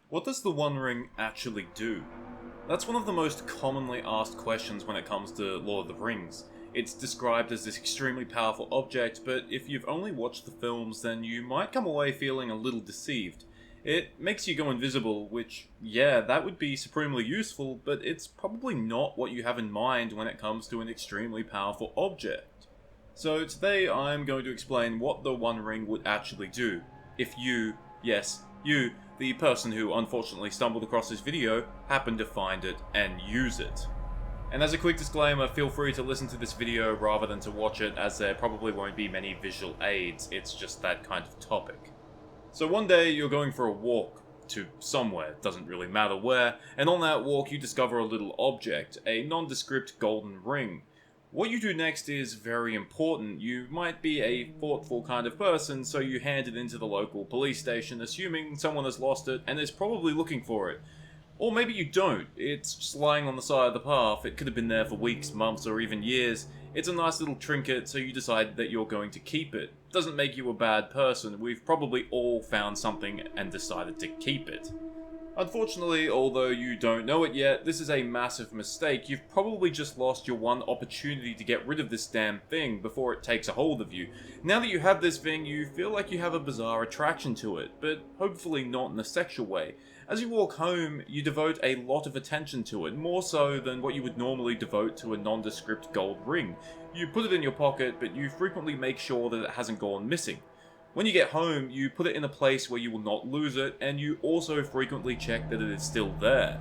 What does the One Ring actually do? That's one of the most commonly asked questions when it comes to Lord of the Rings. It's described as this extremely powerful object, but if you've only watched the films, then you might come away feeling a little deceived. It makes you go invisible, which, yeah, that would be supremely useful, but it's probably not what you have in mind when it comes to an extremely powerful object. So today I'm going to explain what the One Ring would actually do. If you, yes, you, the person who unfortunately stumbled across this video, happen to find it and use it. And as a quick disclaimer, feel free to listen to this video rather than to watch it, as there probably won't be many visual aids, it's just that kind of topic. So one day you're going for a walk to somewhere, doesn't really matter where, and on that walk you discover a little object, a nondescript golden ring. What you do next is very important. You might be a thoughtful kind of person, so you hand it into the local police station, assuming someone has lost it and is probably looking for it. Or maybe you don't. It's just lying on the side of the path. It could have been there for weeks, months, or even years. It's a nice little trinket, so you decide that you're going to keep it. Doesn't make you a bad person. We've probably all found something and decided to keep it. Unfortunately, although you don't know it yet, this is a massive mistake. You've probably just lost your one opportunity to get rid of this damn thing before it takes a hold of you. Now that you have this thing, you feel like you have a bizarre attraction to it, but hopefully not in a sexual way. As you walk home, you devote a lot of attention to it, more so than what you would normally devote to a nondescript gold ring. You put it in your pocket, but you frequently make sure that it hasn't gone missing. When you get home, you put it in a place where you will not lose it, and you also frequently check that it is still there.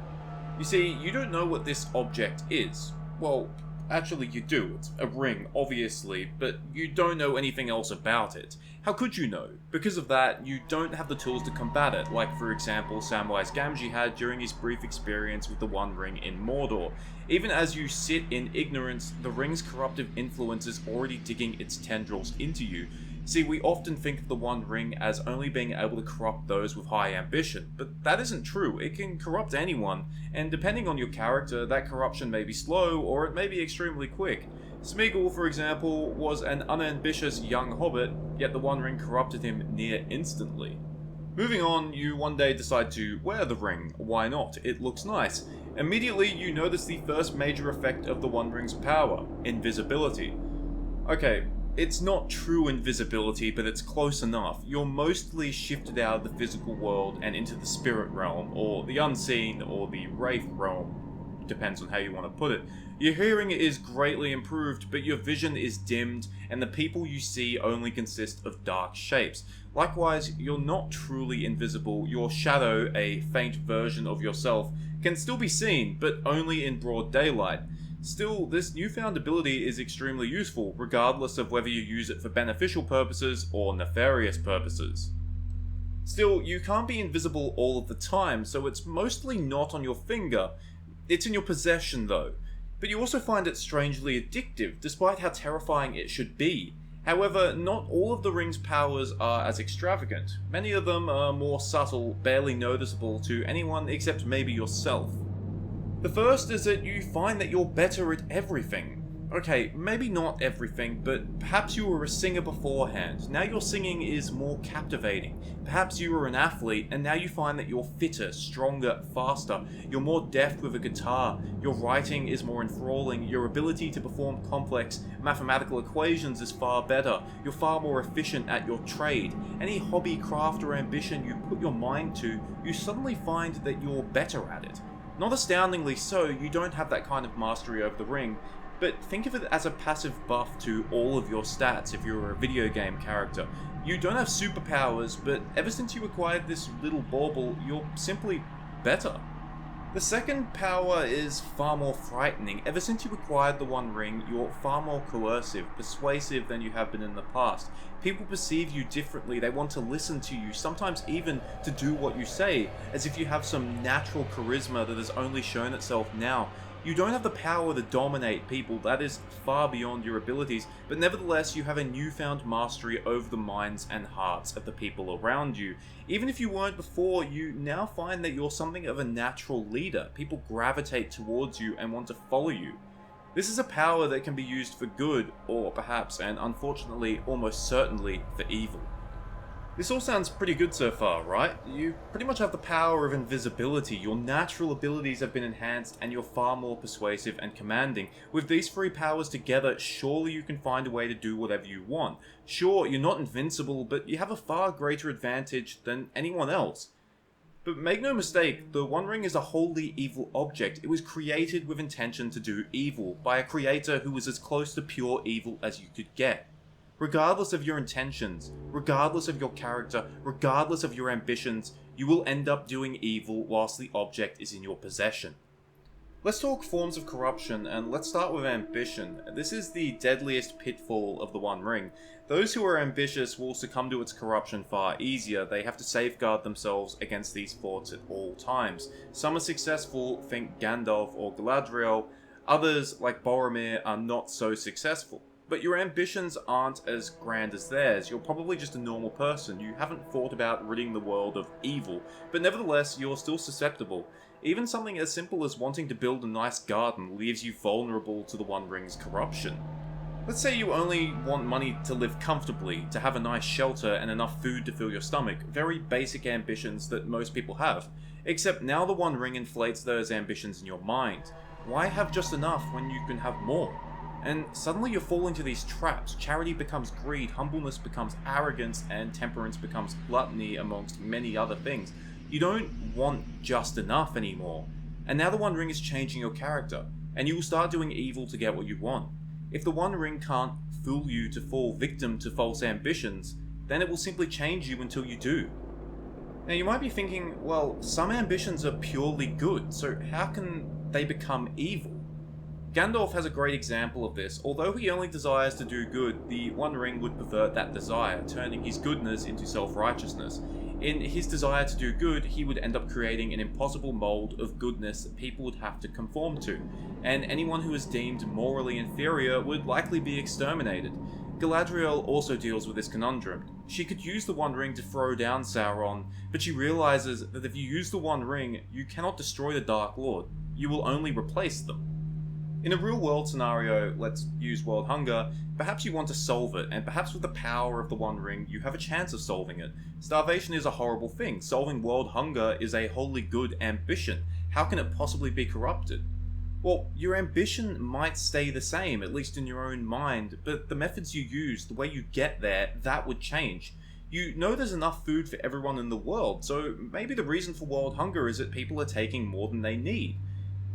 You see, you don't know what this object is. Well, actually you do. It's a ring, obviously, but you don't know anything else about it. How could you know? Because of that, you don't have the tools to combat it, like for example Samwise Gamgee had during his brief experience with the One Ring in Mordor. Even as you sit in ignorance, the ring's corruptive influence is already digging its tendrils into you. See, we often think of the One Ring as only being able to corrupt those with high ambition, but that isn't true. It can corrupt anyone, and depending on your character, that corruption may be slow, or it may be extremely quick. Smeagol, for example, was an unambitious young hobbit, yet the One Ring corrupted him near instantly. Moving on, you one day decide to wear the ring. Why not? It looks nice. Immediately, you notice the first major effect of the One Ring's power: invisibility. Okay, it's not true invisibility, but it's close enough. You're mostly shifted out of the physical world and into the spirit realm, or the unseen, or the wraith realm. Depends on how you want to put it. Your hearing is greatly improved, but your vision is dimmed, and the people you see only consist of dark shapes. Likewise, you're not truly invisible. Your shadow, a faint version of yourself, can still be seen, but only in broad daylight. Still, this newfound ability is extremely useful, regardless of whether you use it for beneficial purposes or nefarious purposes. Still, you can't be invisible all of the time, so it's mostly not on your finger. It's in your possession though. But you also find it strangely addictive, despite how terrifying it should be. However, not all of the ring's powers are as extravagant. Many of them are more subtle, barely noticeable to anyone except maybe yourself. The first is that you find that you're better at everything. Okay, maybe not everything, but perhaps you were a singer beforehand. Now your singing is more captivating. Perhaps you were an athlete, and now you find that you're fitter, stronger, faster. You're more deft with a guitar. Your writing is more enthralling. Your ability to perform complex mathematical equations is far better. You're far more efficient at your trade. Any hobby, craft, or ambition you put your mind to, you suddenly find that you're better at it. Not astoundingly so, you don't have that kind of mastery over the ring, but think of it as a passive buff to all of your stats if you're a video game character. You don't have superpowers, but ever since you acquired this little bauble, you're simply better. The second power is far more frightening. Ever since you acquired the One Ring, you're far more coercive, persuasive than you have been in the past. People perceive you differently, they want to listen to you, sometimes even to do what you say, as if you have some natural charisma that has only shown itself now. You don't have the power to dominate people, that is far beyond your abilities, but nevertheless you have a newfound mastery over the minds and hearts of the people around you. Even if you weren't before, you now find that you're something of a natural leader. People gravitate towards you and want to follow you. This is a power that can be used for good, or perhaps, and unfortunately, almost certainly, for evil. This all sounds pretty good so far, right? You pretty much have the power of invisibility, your natural abilities have been enhanced, and you're far more persuasive and commanding. With these three powers together, surely you can find a way to do whatever you want. Sure, you're not invincible, but you have a far greater advantage than anyone else. But make no mistake, the One Ring is a wholly evil object. It was created with intention to do evil, by a creator who was as close to pure evil as you could get. Regardless of your intentions, regardless of your character, regardless of your ambitions, you will end up doing evil whilst the object is in your possession. Let's talk forms of corruption, and let's start with ambition. This is the deadliest pitfall of the One Ring. Those who are ambitious will succumb to its corruption far easier. They have to safeguard themselves against these thoughts at all times. Some are successful, think Gandalf or Galadriel. Others, like Boromir, are not so successful. But your ambitions aren't as grand as theirs. You're probably just a normal person. You haven't thought about ridding the world of evil, but nevertheless, you're still susceptible. Even something as simple as wanting to build a nice garden leaves you vulnerable to the One Ring's corruption. Let's say you only want money to live comfortably, to have a nice shelter and enough food to fill your stomach. Very basic ambitions that most people have. Except now the One Ring inflates those ambitions in your mind. Why have just enough when you can have more? And suddenly you fall into these traps. Charity becomes greed, humbleness becomes arrogance, and temperance becomes gluttony, amongst many other things. You don't want just enough anymore. And now the One Ring is changing your character, and you will start doing evil to get what you want. If the One Ring can't fool you to fall victim to false ambitions, then it will simply change you until you do. Now you might be thinking, well, some ambitions are purely good, so how can they become evil? Gandalf has a great example of this. Although he only desires to do good, the One Ring would pervert that desire, turning his goodness into self-righteousness. In his desire to do good, he would end up creating an impossible mold of goodness that people would have to conform to, and anyone who is deemed morally inferior would likely be exterminated. Galadriel also deals with this conundrum. She could use the One Ring to throw down Sauron, but she realizes that if you use the One Ring, you cannot destroy the Dark Lord. You will only replace them. In a real-world scenario, let's use world hunger, perhaps you want to solve it, and perhaps with the power of the One Ring, you have a chance of solving it. Starvation is a horrible thing. Solving world hunger is a wholly good ambition. How can it possibly be corrupted? Well, your ambition might stay the same, at least in your own mind, but the methods you use, the way you get there, that would change. You know there's enough food for everyone in the world, so maybe the reason for world hunger is that people are taking more than they need.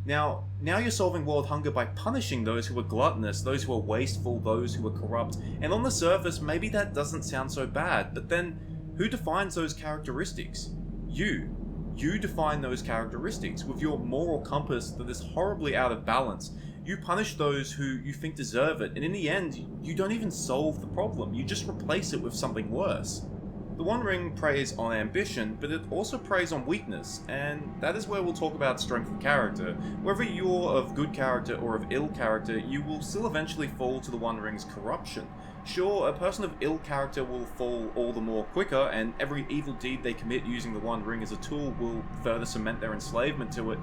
Now you're solving world hunger by punishing those who are gluttonous, those who are wasteful, those who are corrupt, and on the surface, maybe that doesn't sound so bad, but then, who defines those characteristics? You. You define those characteristics. With your moral compass that is horribly out of balance, you punish those who you think deserve it, and in the end, you don't even solve the problem, you just replace it with something worse. The One Ring preys on ambition, but it also preys on weakness, and that is where we'll talk about strength of character. Whether you're of good character or of ill character, you will still eventually fall to the One Ring's corruption. Sure, a person of ill character will fall all the more quicker, and every evil deed they commit using the One Ring as a tool will further cement their enslavement to it.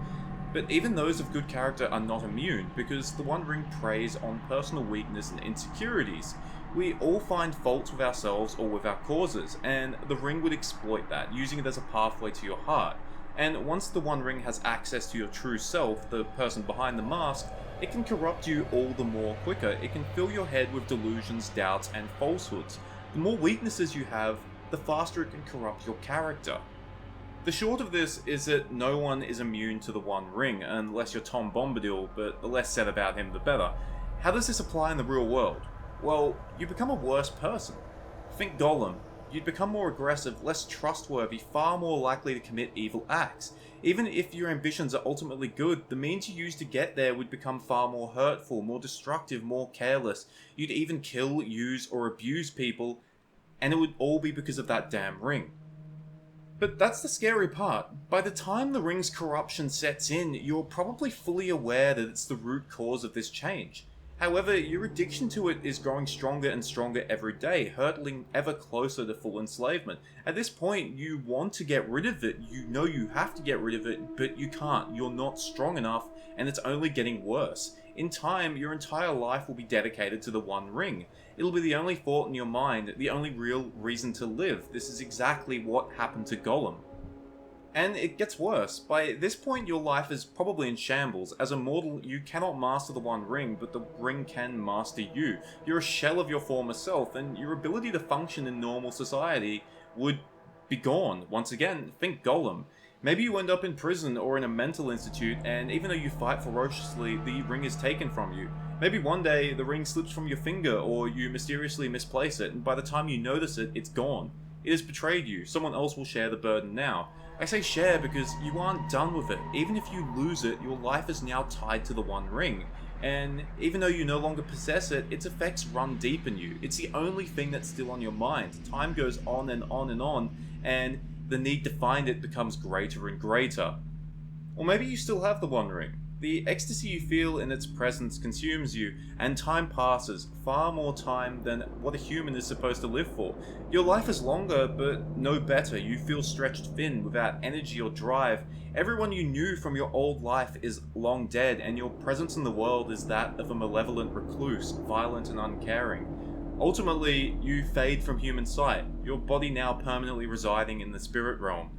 But even those of good character are not immune, because the One Ring preys on personal weakness and insecurities. We all find faults with ourselves or with our causes, and the Ring would exploit that, using it as a pathway to your heart. And once the One Ring has access to your true self, the person behind the mask, it can corrupt you all the more quicker. It can fill your head with delusions, doubts, and falsehoods. The more weaknesses you have, the faster it can corrupt your character. The short of this is that no one is immune to the One Ring, unless you're Tom Bombadil, but the less said about him the better. How does this apply in the real world? Well, you become a worse person. Think Gollum. You'd become more aggressive, less trustworthy, far more likely to commit evil acts. Even if your ambitions are ultimately good, the means you use to get there would become far more hurtful, more destructive, more careless. You'd even kill, use, or abuse people, and it would all be because of that damn ring. But that's the scary part. By the time the Ring's corruption sets in, you're probably fully aware that it's the root cause of this change. However, your addiction to it is growing stronger and stronger every day, hurtling ever closer to full enslavement. At this point, you want to get rid of it, you know you have to get rid of it, but you can't. You're not strong enough, and it's only getting worse. In time, your entire life will be dedicated to the One Ring. It'll be the only thought in your mind, the only real reason to live. This is exactly what happened to Gollum. And it gets worse. By this point, your life is probably in shambles. As a mortal, you cannot master the One Ring, but the ring can master you. You're a shell of your former self, and your ability to function in normal society would be gone. Once again, think Gollum. Maybe you end up in prison or in a mental institute, and even though you fight ferociously, the ring is taken from you. Maybe one day, the ring slips from your finger, or you mysteriously misplace it, and by the time you notice it, it's gone. It has betrayed you. Someone else will share the burden now. I say share because you aren't done with it. Even if you lose it, your life is now tied to the One Ring. And even though you no longer possess it, its effects run deep in you. It's the only thing that's still on your mind. Time goes on and on and on, and the need to find it becomes greater and greater. Or maybe you still have the One Ring. The ecstasy you feel in its presence consumes you, and time passes, far more time than what a human is supposed to live for. Your life is longer, but no better. You feel stretched thin, without energy or drive. Everyone you knew from your old life is long dead, and your presence in the world is that of a malevolent recluse, violent and uncaring. Ultimately, you fade from human sight, your body now permanently residing in the spirit realm.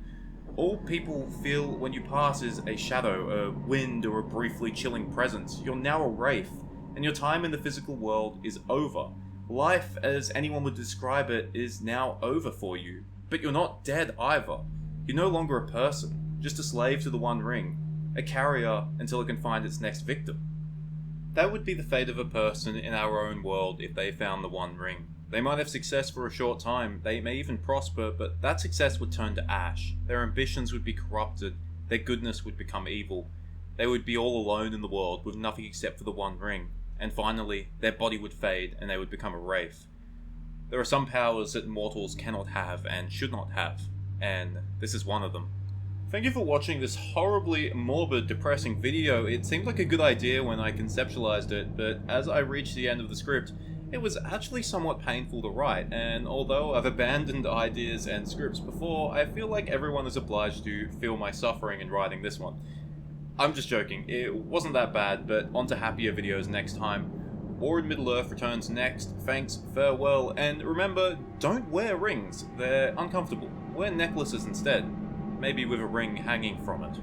All people feel when you pass is a shadow, a wind, or a briefly chilling presence. You're now a wraith, and your time in the physical world is over. Life, as anyone would describe it, is now over for you. But you're not dead either. You're no longer a person, just a slave to the One Ring, a carrier until it can find its next victim. That would be the fate of a person in our own world if they found the One Ring. They might have success for a short time, they may even prosper, but that success would turn to ash. Their ambitions would be corrupted, their goodness would become evil. They would be all alone in the world with nothing except for the One Ring. And finally, their body would fade and they would become a wraith. There are some powers that mortals cannot have and should not have, and this is one of them. Thank you for watching this horribly morbid, depressing video. It seemed like a good idea when I conceptualized it, but as I reached the end of the script, it was actually somewhat painful to write, and although I've abandoned ideas and scripts before, I feel like everyone is obliged to feel my suffering in writing this one. I'm just joking, it wasn't that bad, but on to happier videos next time. War in Middle-earth returns next. Thanks, farewell, and remember, don't wear rings. They're uncomfortable. Wear necklaces instead. Maybe with a ring hanging from it.